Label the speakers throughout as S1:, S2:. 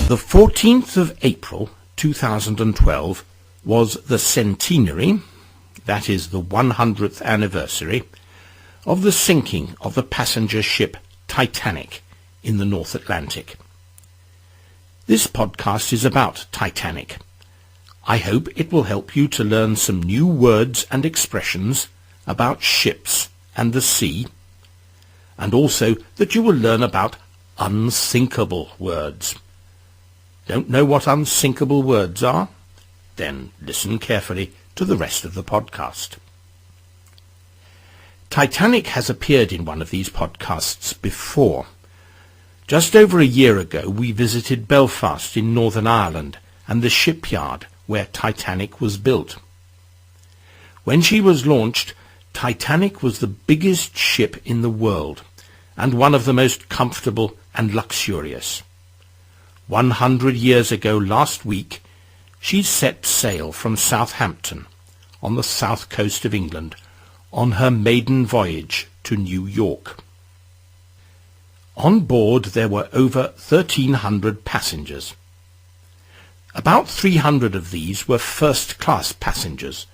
S1: The 14th of April 2012 was the centenary, that is the 100th anniversary, of the sinking of the passenger ship Titanic in the North Atlantic. This podcast is about Titanic. I hope it will help you to learn some new words and expressions about ships and the sea, and also that you will learn about unsinkable words. Don't know what unsinkable words are? Then listen carefully to the rest of the podcast. Titanic has appeared in one of these podcasts before. Just over a year ago we visited Belfast in Northern Ireland and the shipyard where Titanic was built. When she was launched, Titanic was the biggest ship in the world and one of the most comfortable and luxurious. 100 years ago last week, she set sail from Southampton on the south coast of England on her maiden voyage to New York. On board there were over 1,300 passengers. About 300 of these were first-class passengers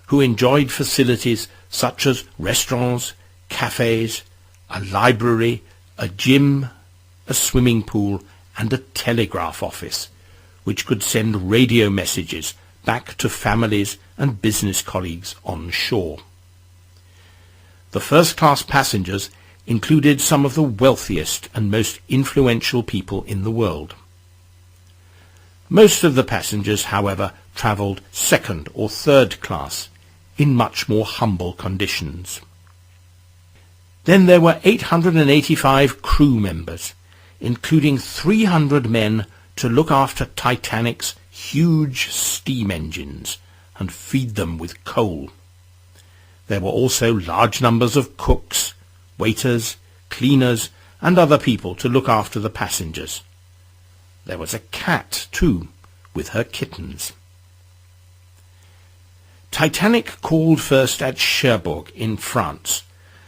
S1: who enjoyed facilities such as restaurants, cafes, a library, a gym, a swimming pool and a telegraph office, which could send radio messages back to families and business colleagues on shore. The first-class passengers included some of the wealthiest and most influential people in the world. Most of the passengers, however, travelled second or third class in much more humble conditions. Then there were 885 crew members, including 300 men to look after Titanic's huge steam engines and feed them with coal. There were also large numbers of cooks, waiters, cleaners, and other people to look after the passengers. There was a cat, too, with her kittens. Titanic called first at Cherbourg in France,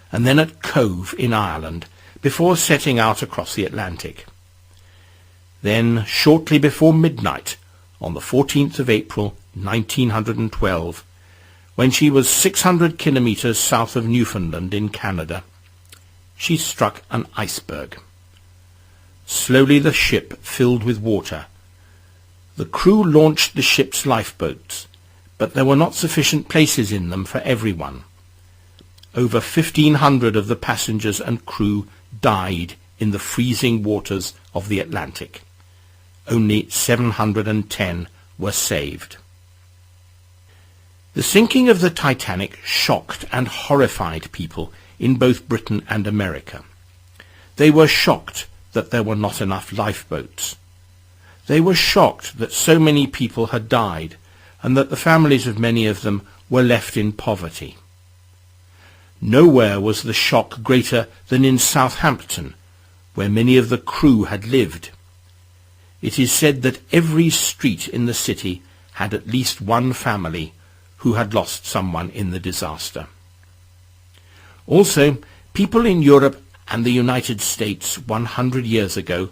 S1: and then at Cove in Ireland, before setting out across the Atlantic. Then, shortly before midnight, on the 14th of April 1912, when she was 600 kilometres south of Newfoundland in Canada, she struck an iceberg. Slowly the ship filled with water. The crew launched the ship's lifeboats, but there were not sufficient places in them for everyone. Over 1,500 of the passengers and crew died in the freezing waters of the Atlantic. Only 710 were saved. The sinking of the Titanic shocked and horrified people in both Britain and America. They were shocked that there were not enough lifeboats. They were shocked that so many people had died and that the families of many of them were left in poverty. Nowhere was the shock greater than in Southampton, where many of the crew had lived. It is said that every street in the city had at least one family who had lost someone in the disaster. Also, people in Europe and the United States 100 years ago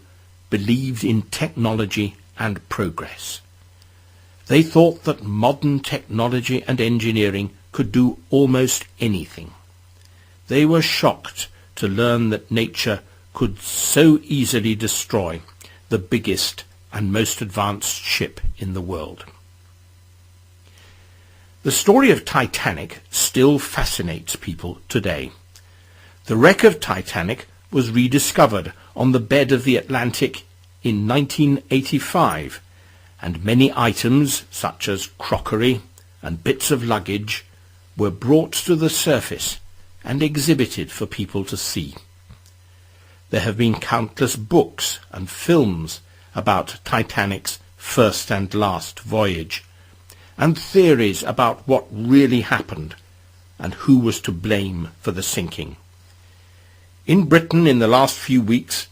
S1: believed in technology and progress. They thought that modern technology and engineering could do almost anything. They were shocked to learn that nature could so easily destroy the biggest and most advanced ship in the world. The story of Titanic still fascinates people today. The wreck of Titanic was rediscovered on the bed of the Atlantic in 1985, and many items, such as crockery and bits of luggage, were brought to the surface and exhibited for people to see. There have been countless books and films about Titanic's first and last voyage, and theories about what really happened and who was to blame for the sinking. In Britain, in the last few weeks,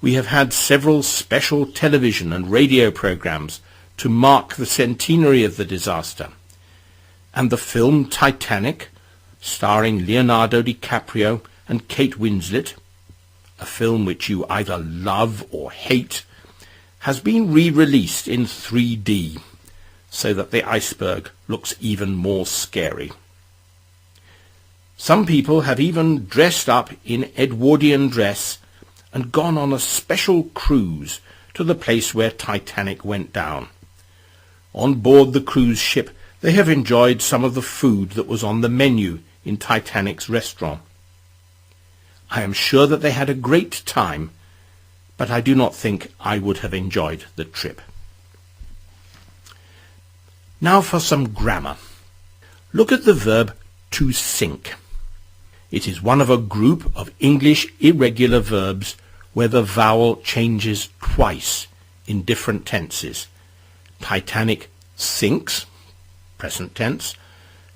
S1: we have had several special television and radio programs to mark the centenary of the disaster, and the film Titanic, starring Leonardo DiCaprio and Kate Winslet, a film which you either love or hate, has been re-released in 3D, so that the iceberg looks even more scary. Some people have even dressed up in Edwardian dress and gone on a special cruise to the place where Titanic went down. On board the cruise ship, they have enjoyed some of the food that was on the menu in Titanic's restaurant. I am sure that they had a great time, but I do not think I would have enjoyed the trip. Now for some grammar. Look at the verb to sink. It is one of a group of English irregular verbs where the vowel changes twice in different tenses. Titanic sinks, present tense.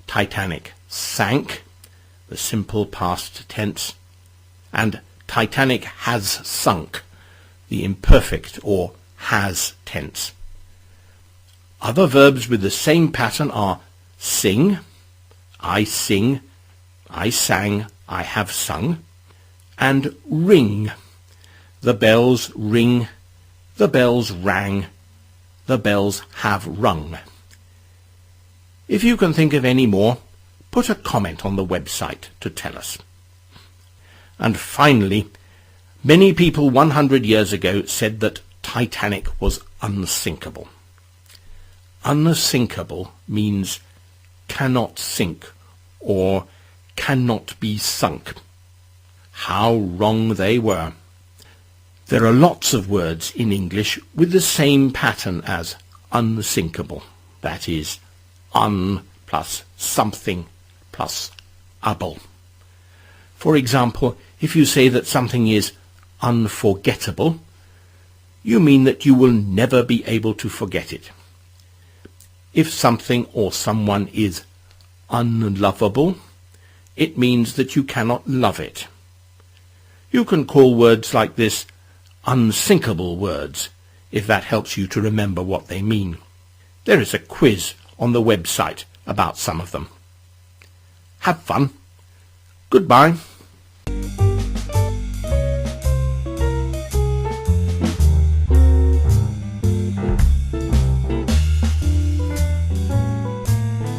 S1: Titanic sank, the simple past tense. And Titanic has sunk, the imperfect or has tense. Other verbs with the same pattern are sing, I sang, I have sung, and ring. The bells ring, the bells rang, the bells have rung. If you can think of any more, put a comment on the website to tell us. And finally, many people 100 years ago said that Titanic was unsinkable. Unsinkable means cannot sink or cannot be sunk. How wrong they were. There are lots of words in English with the same pattern as unsinkable. That is, un plus something plus able. For example, if you say that something is unforgettable, you mean that you will never be able to forget it. If something or someone is unlovable, it means that you cannot love it. You can call words like this unsinkable words, if that helps you to remember what they mean. There is a quiz on the website about some of them. Have fun. Goodbye.